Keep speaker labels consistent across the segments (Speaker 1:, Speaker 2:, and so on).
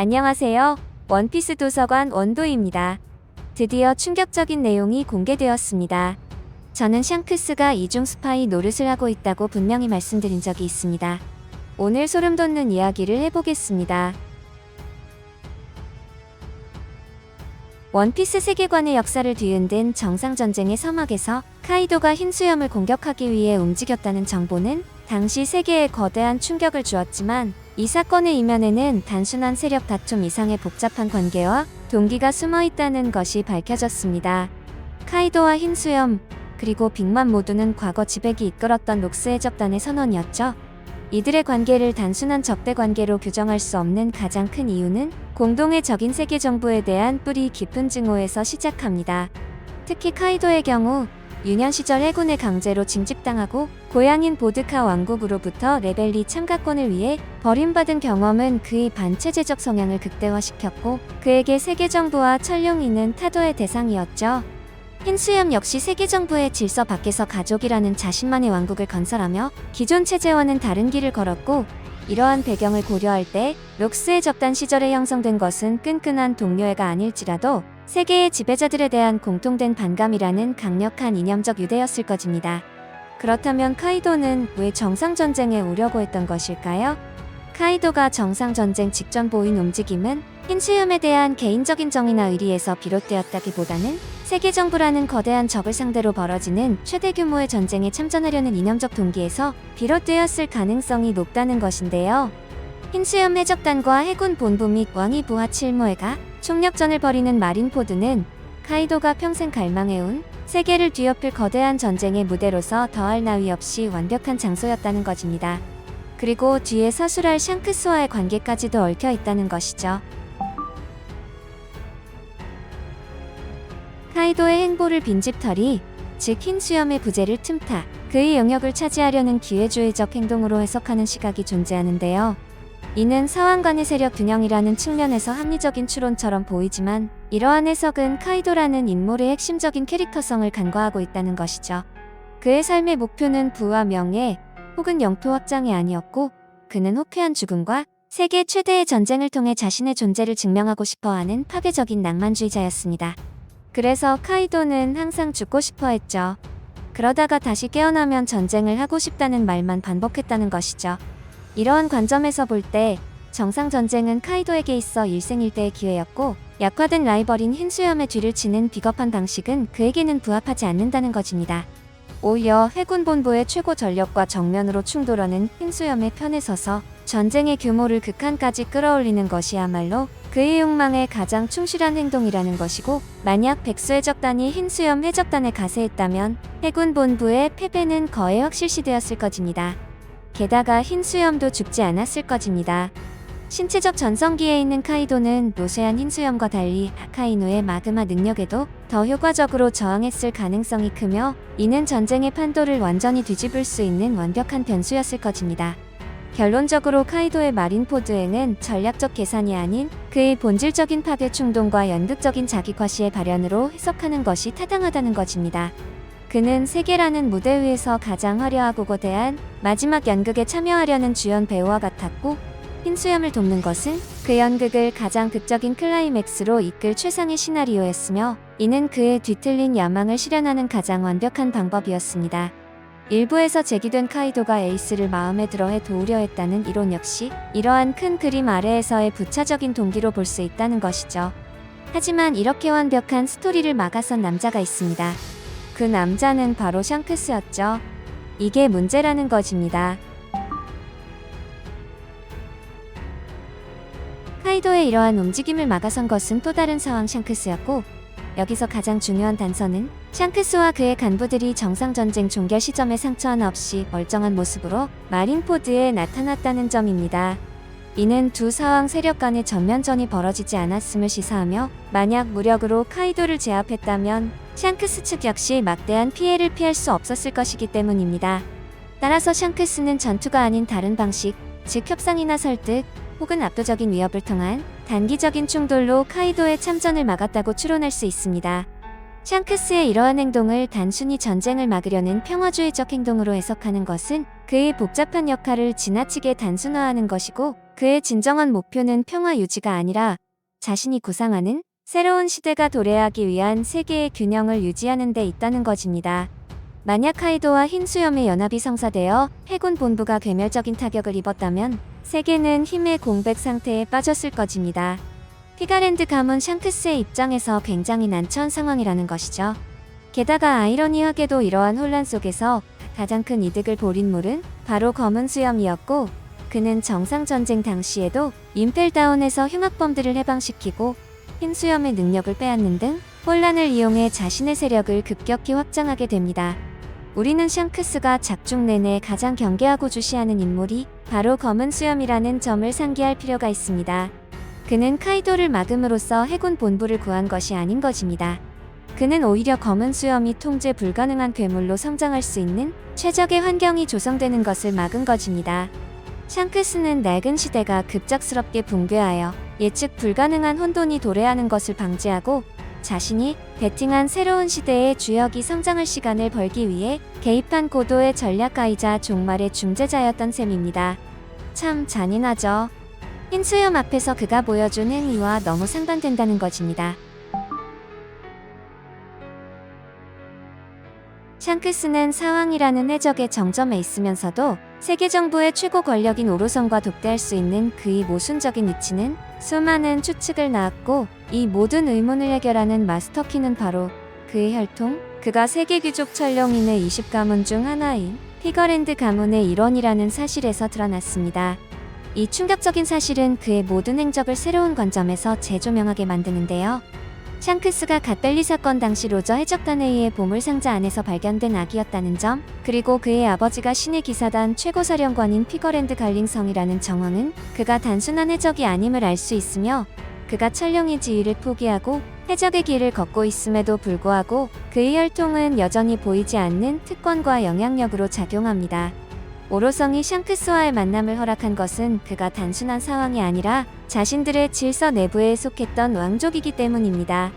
Speaker 1: 안녕하세요. 원피스 도서관 원도입니다. 드디어 충격적인 내용이 공개되었습니다. 저는 샹크스가 이중 스파이 노릇을 하고 있다고 분명히 말씀드린 적이 있습니다. 오늘 소름 돋는 이야기를 해보겠습니다. 원피스 세계관의 역사를 뒤흔든 정상전쟁의 서막에서 카이도가 흰 수염을 공격하기 위해 움직였다는 정보는 당시 세계에 거대한 충격을 주었지만, 이 사건의 이면에는 단순한 세력 다툼 이상의 복잡한 관계와 동기가 숨어 있다는 것이 밝혀졌습니다. 카이도와 흰 수염, 그리고 빅맘 모두는 과거 지백이 이끌었던 록스 해적단의 선원이었죠. 이들의 관계를 단순한 적대 관계로 규정할 수 없는 가장 큰 이유는 공동의 적인 세계 정부에 대한 뿌리 깊은 증오에서 시작합니다. 특히 카이도의 경우 유년 시절 해군에 강제로 징집당하고 고향인 보드카 왕국으로부터 레벨리 참가권을 위해 버림받은 경험은 그의 반체제적 성향을 극대화시켰고, 그에게 세계 정부와 천룡이는 타도의 대상이었죠. 흰수염 역시 세계 정부의 질서 밖에서 가족이라는 자신만의 왕국을 건설하며 기존 체제와는 다른 길을 걸었고, 이러한 배경을 고려할 때 록스의 접단 시절에 형성된 것은 끈끈한 동료애가 아닐지라도 세계의 지배자들에 대한 공통된 반감이라는 강력한 이념적 유대였을 것입니다. 그렇다면 카이도는 왜 정상전쟁에 오려고 했던 것일까요? 카이도가 정상전쟁 직전 보인 움직임은 흰수염에 대한 개인적인 정의나 의리에서 비롯되었다기보다는 세계 정부라는 거대한 적을 상대로 벌어지는 최대 규모의 전쟁에 참전하려는 이념적 동기에서 비롯되었을 가능성이 높다는 것인데요. 흰수염 해적단과 해군 본부 및 왕위 부하 칠모에가 총력전을 벌이는 마린포드는 카이도가 평생 갈망해온 세계를 뒤엎을 거대한 전쟁의 무대로서 더할 나위 없이 완벽한 장소였다는 것입니다. 그리고 뒤에 서술할 샹크스와의 관계까지도 얽혀 있다는 것이죠. 카이도의 행보를 빈집털이, 즉 흰수염의 부재를 틈타 그의 영역을 차지하려는 기회주의적 행동으로 해석하는 시각이 존재하는데요. 이는 사왕 간의 세력 균형이라는 측면에서 합리적인 추론처럼 보이지만, 이러한 해석은 카이도라는 인물의 핵심적인 캐릭터성을 간과하고 있다는 것이죠. 그의 삶의 목표는 부와 명예, 혹은 영토 확장이 아니었고, 그는 호쾌한 죽음과 세계 최대의 전쟁을 통해 자신의 존재를 증명하고 싶어하는 파괴적인 낭만주의자였습니다. 그래서 카이도는 항상 죽고 싶어 했죠. 그러다가 다시 깨어나면 전쟁을 하고 싶다는 말만 반복했다는 것이죠. 이러한 관점에서 볼 때 정상전쟁은 카이도에게 있어 일생일대의 기회였고, 약화된 라이벌인 흰수염의 뒤를 치는 비겁한 방식은 그에게는 부합하지 않는다는 것입니다. 오히려 해군 본부의 최고 전력과 정면으로 충돌하는 흰수염의 편에 서서 전쟁의 규모를 극한까지 끌어올리는 것이야말로 그의 욕망에 가장 충실한 행동이라는 것이고, 만약 백수 해적단이 흰수염 해적단에 가세했다면 해군 본부의 패배는 거의 확실시되었을 것입니다. 게다가 흰수염도 죽지 않았을 것입니다. 신체적 전성기에 있는 카이도는 노쇠한 흰수염과 달리 아카이누의 마그마 능력에도 더 효과적으로 저항했을 가능성이 크며, 이는 전쟁의 판도를 완전히 뒤집을 수 있는 완벽한 변수였을 것입니다. 결론적으로 카이도의 마린포드행은 전략적 계산이 아닌 그의 본질적인 파괴 충동과 연극적인 자기과시의 발현으로 해석하는 것이 타당하다는 것입니다. 그는 세계라는 무대 위에서 가장 화려하고 거대한 마지막 연극에 참여하려는 주연 배우와 같았고, 흰수염을 돕는 것은 그 연극을 가장 극적인 클라이맥스로 이끌 최상의 시나리오였으며, 이는 그의 뒤틀린 야망을 실현하는 가장 완벽한 방법이었습니다. 일부에서 제기된 카이도가 에이스를 마음에 들어해 도우려 했다는 이론 역시 이러한 큰 그림 아래에서의 부차적인 동기로 볼 수 있다는 것이죠. 하지만 이렇게 완벽한 스토리를 막아선 남자가 있습니다. 그 남자는 바로 샹크스였죠. 이게 문제라는 것입니다. 카이도의 이러한 움직임을 막아선 것은 또 다른 사왕 샹크스였고, 여기서 가장 중요한 단서는 샹크스와 그의 간부들이 정상전쟁 종결 시점에 상처 하나 없이 멀쩡한 모습으로 마린포드에 나타났다는 점입니다. 이는 두 사왕 세력 간의 전면전이 벌어지지 않았음을 시사하며, 만약 무력으로 카이도를 제압했다면 샹크스 측 역시 막대한 피해를 피할 수 없었을 것이기 때문입니다. 따라서 샹크스는 전투가 아닌 다른 방식, 즉 협상이나 설득, 혹은 압도적인 위협을 통한 단기적인 충돌로 카이도의 참전을 막았다고 추론할 수 있습니다. 샹크스의 이러한 행동을 단순히 전쟁을 막으려는 평화주의적 행동으로 해석하는 것은 그의 복잡한 역할을 지나치게 단순화하는 것이고 그의 진정한 목표는 평화 유지가 아니라 자신이 구상하는 새로운 시대가 도래하기 위한 세계의 균형을 유지하는 데 있다는 것입니다. 만약 카이도와 흰 수염의 연합이 성사되어 해군 본부가 괴멸적인 타격을 입었다면 세계는 힘의 공백 상태에 빠졌을 것입니다. 피가랜드 가문 샹크스의 입장에서 굉장히 난처한 상황이라는 것이죠. 게다가 아이러니하게도 이러한 혼란 속에서 가장 큰 이득을 볼 인물은 바로 검은 수염이었고 그는 정상전쟁 당시에도 임펠다운에서 흉악범들을 해방시키고 흰 수염의 능력을 빼앗는 등 혼란을 이용해 자신의 세력을 급격히 확장하게 됩니다. 우리는 샹크스가 작중 내내 가장 경계하고 주시하는 인물이 바로 검은 수염이라는 점을 상기할 필요가 있습니다. 그는 카이도를 막음으로써 해군 본부를 구한 것이 아닌 것입니다. 그는 오히려 검은 수염이 통제 불가능한 괴물로 성장할 수 있는 최적의 환경이 조성되는 것을 막은 것입니다. 샹크스는 낡은 시대가 급작스럽게 붕괴하여 예측 불가능한 혼돈이 도래하는 것을 방지하고 자신이 베팅한 새로운 시대의 주역이 성장할 시간을 벌기 위해 개입한 고도의 전략가이자 종말의 중재자였던 셈입니다. 참 잔인하죠. 흰 수염 앞에서 그가 보여준 행위와 너무 상반된다는 것입니다. 샹크스는 사왕이라는 해적의 정점에 있으면서도 세계 정부의 최고 권력인 오로성과 독대할 수 있는 그의 모순적인 위치는 수많은 추측을 낳았고 이 모든 의문을 해결하는 마스터키는 바로 그의 혈통, 그가 세계 귀족 천룡인의 20가문 중 하나인 피거랜드 가문의 일원이라는 사실에서 드러났습니다. 이 충격적인 사실은 그의 모든 행적을 새로운 관점에서 재조명하게 만드는데요. 샹크스가 갓벨리 사건 당시 로저 해적단에 의해 보물상자 안에서 발견된 아기였다는 점, 그리고 그의 아버지가 신의 기사단 최고사령관인 피거랜드 갈링성이라는 정황은 그가 단순한 해적이 아님을 알 수 있으며 그가 천룡의 지위를 포기하고 해적의 길을 걷고 있음에도 불구하고 그의 혈통은 여전히 보이지 않는 특권과 영향력으로 작용합니다. 오로성이 샹크스와의 만남을 허락한 것은 그가 단순한 사왕이 아니라 자신들의 질서 내부에 속했던 왕족이기 때문입니다.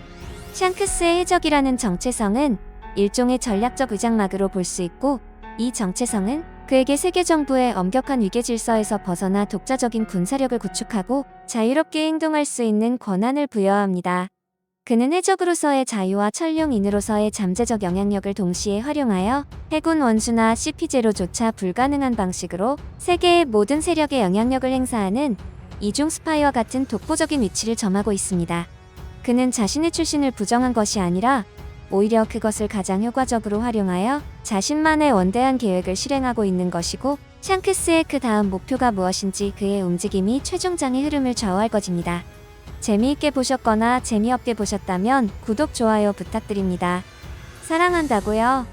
Speaker 1: 샹크스의 해적이라는 정체성은 일종의 전략적 위장막으로 볼 수 있고 이 정체성은 그에게 세계 정부의 엄격한 위계 질서에서 벗어나 독자적인 군사력을 구축하고 자유롭게 행동할 수 있는 권한을 부여합니다. 그는 해적으로서의 자유와 천룡인으로서의 잠재적 영향력을 동시에 활용하여 해군 원수나 CP0조차 불가능한 방식으로 세계의 모든 세력에 영향력을 행사하는 이중 스파이와 같은 독보적인 위치를 점하고 있습니다. 그는 자신의 출신을 부정한 것이 아니라 오히려 그것을 가장 효과적으로 활용하여 자신만의 원대한 계획을 실행하고 있는 것이고 샹크스의 그 다음 목표가 무엇인지 그의 움직임이 최종장의 흐름을 좌우할 것입니다. 재미있게 보셨거나 재미없게 보셨다면 구독, 좋아요 부탁드립니다. 사랑한다고요.